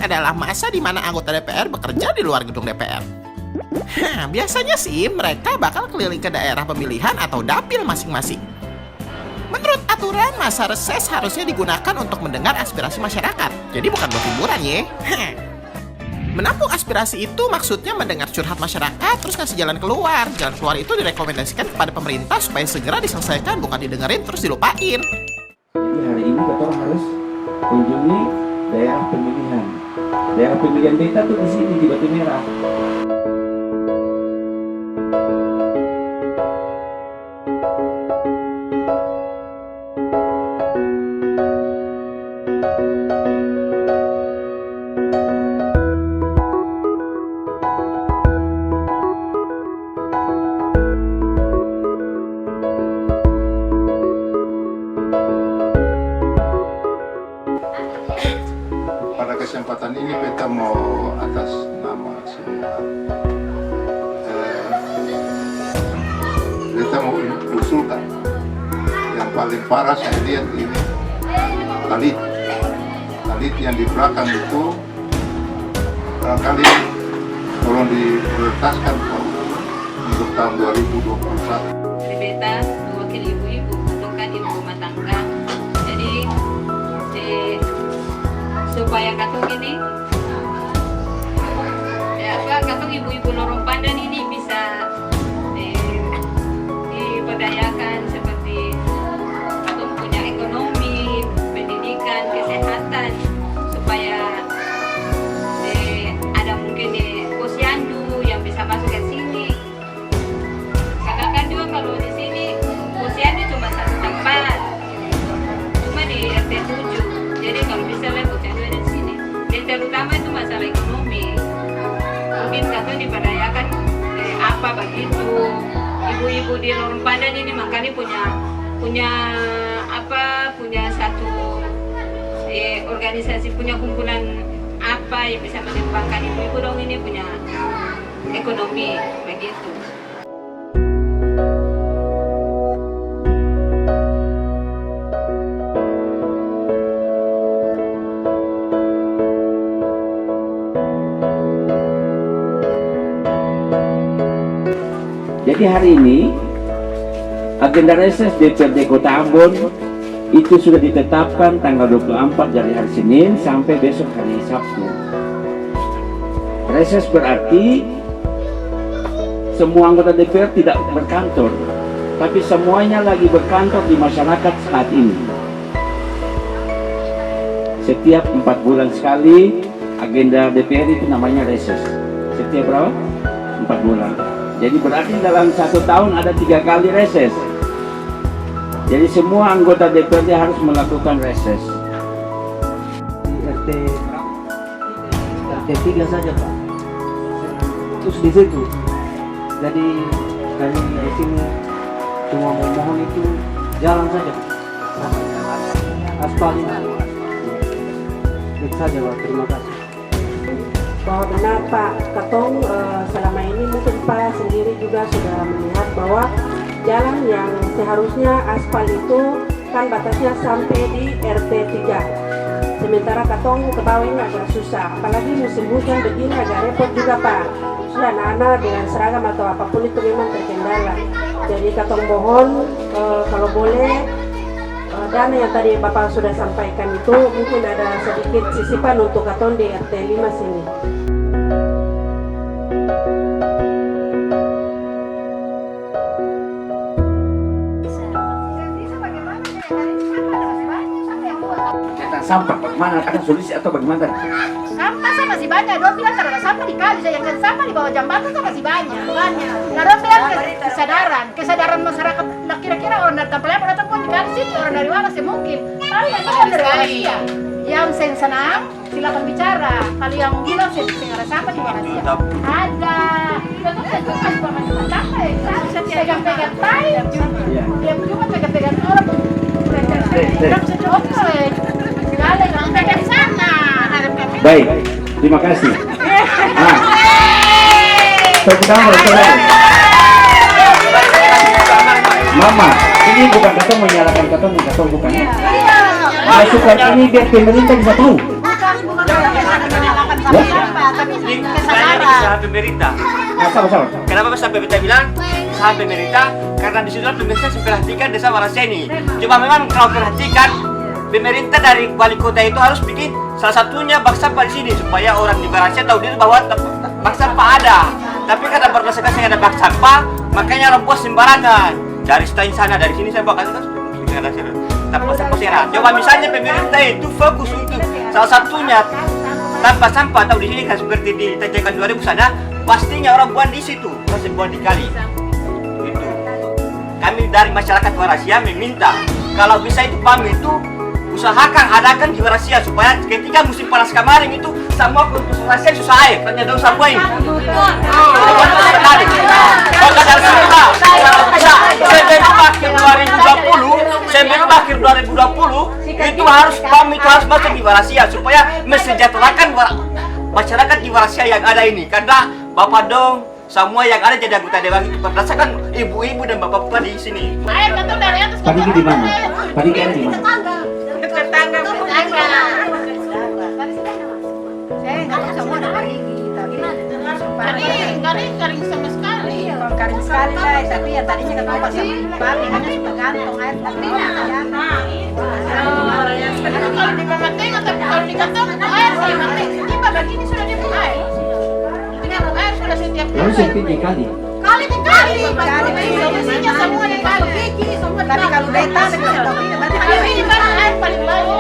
adalah masa di mana anggota DPR bekerja di luar gedung DPR. Biasanya sih mereka bakal keliling ke daerah pemilihan atau dapil masing-masing. Menurut aturan, masa reses harusnya digunakan untuk mendengar aspirasi masyarakat. Jadi bukan buat hiburan ya. Menampung aspirasi itu maksudnya mendengar curhat masyarakat terus kasih jalan keluar. Jalan keluar itu direkomendasikan kepada pemerintah supaya segera diselesaikan, bukan didengerin terus dilupain. Jadi hari ini kita harus kunjungi daerah pemilihan. Daerah pemilihan beta tuh di sini di Batu Merah. Pada kesempatan ini beta mau atas nama semua beta mau usulkan yang paling parah saya lihat ini talit yang di belakang itu barangkali tolong diprioritaskan untuk tahun 2021. Beta mewakili ibu-ibu untuk kan ibu rumah tangga. Jadi supaya katong ini katong ibu-ibu lorong pandan ini bisa diberdayakan seperti katong punya ekonomi, pendidikan, kesehatan, supaya ada mungkin posyandu yang bisa masuk ke sini. Karena kan juga kalau di sini posyandu cuma satu tempat, cuma di RT 7. Jadi kalau bisa lihat posyandu ada di sini. Dan terutama itu masalah ekonomi. Mungkin katong diberdayakan apa begitu. Ibu-ibu di lorong pandan ini makanya punya satu organisasi, punya kumpulan apa yang bisa mengembangkan ibu-ibu dong ini punya ekonomi begitu. Jadi hari ini agenda reses DPRD Kota Ambon itu sudah ditetapkan tanggal 24 dari hari Senin sampai besok hari Sabtu. Reses berarti semua anggota DPR tidak berkantor, tapi semuanya lagi berkantor di masyarakat saat ini. Setiap 4 bulan sekali agenda DPR itu namanya reses. Setiap berapa? 4 bulan. Jadi berarti dalam 1 tahun ada 3 kali reses. Jadi semua anggota DPRD harus melakukan reses. Di RT 3 saja Pak. Terus di situ. Jadi kami di sini cuma memohon itu jalan saja. Aspal ini. Itu saja Pak. Terima kasih. Bahwa benar Pak Katong selama ini mungkin Pak sendiri juga sudah melihat bahwa jalan yang seharusnya aspal itu kan batasnya sampai di RT 3. Sementara Katong ke bawah ini agak susah, apalagi musim hujan begini agak repot juga Pak. Sudah anak-anak dengan seragam atau apapun itu memang terkendala. Jadi Katong mohon kalau boleh dana yang tadi Bapak sudah sampaikan itu mungkin ada sedikit sisipan untuk Katong di RT 5 sini. Sampah bagaimana? Ada solusi atau bagaimana? Sampah masih banyak. Dong bilang ada sampah di kali, yang sampah di bawah jembatan masih banyak. Nah, dong bilang kesadaran masyarakat. Nah, kira-kira orang dari Tampelnya datang pun di kali situ, orang dari mana sih mungkin? Kalau yang orang dari manusia, yang senang silakan bicara. Kalau yang bilang ada sampah di mana sih? Ada. Tentu saja masih banyak sampah ya. Pegang-pegang tai, dia cuma pegang-pegang orang. Baik, terima kasih. Tepuk tangan, Mama, ini bukan Katong menyalahkan Katong bukan. Masukan ini biar pemerintah bisa tahu. bukan sampah-sampah, tapi kesadaran. Kesalahan pemerintah. Nah, sama-sama. Kenapa sampai kita bilang kesalahan pemerintah? Karena di situ pemerintah perhatikan desa Warasia ini. Cuma memang kalau perhatikan pemerintah dari wali kota itu harus bikin salah satunya bak sampah di sini supaya orang di Warasia tahu diri bahwa bak sampah ada. Tapi karena berdasarkan saya ada bak sampah, makanya orang buat sembarangan. Dari stain sana, dari sini saya bawa kan tanpa sampah. Coba misalnya pemerintah itu fokus untuk salah satunya tanpa sampah atau di sini kan seperti di Tanjakan 2000 sana, pastinya orang buang di situ, masih buang di kali. Itu. Kami dari masyarakat Warasia meminta kalau bisa itu kami itu usahakan adakan di Warasia supaya ketika musim panas kemarin itu semua untuk Warasia susah air, tanya dong semua ini. Maka dari situlah kalau bisa sebelum akhir 2020 itu harus kami itu harus masuk di Warasia supaya mesejahterakan masyarakat di Warasia yang ada ini. Karena Bapak Dong semua yang ada jadi anggota dewan itu berdasarkan ibu-ibu dan bapak-bapak di sini. Air betul dari atas. Pak Diki di mana? Pak Diki ada di mana? Tetangga. Saya nggak tahu semua ada perigi, tapi garing sama sekali. Kalau karing sekali lah, tapi ya tadinya ketemu pas sama papi, hanya suka gantung air tapi Kalau di Pamateng atau kalau di kantor itu air saya mati. Tiba begini sudah dia air. Ini air sudah setiap Lalu sempit di kali. kali. Solusinya semua di kali. tapi kalau beta tapi berarti Ini kan air paling banyak.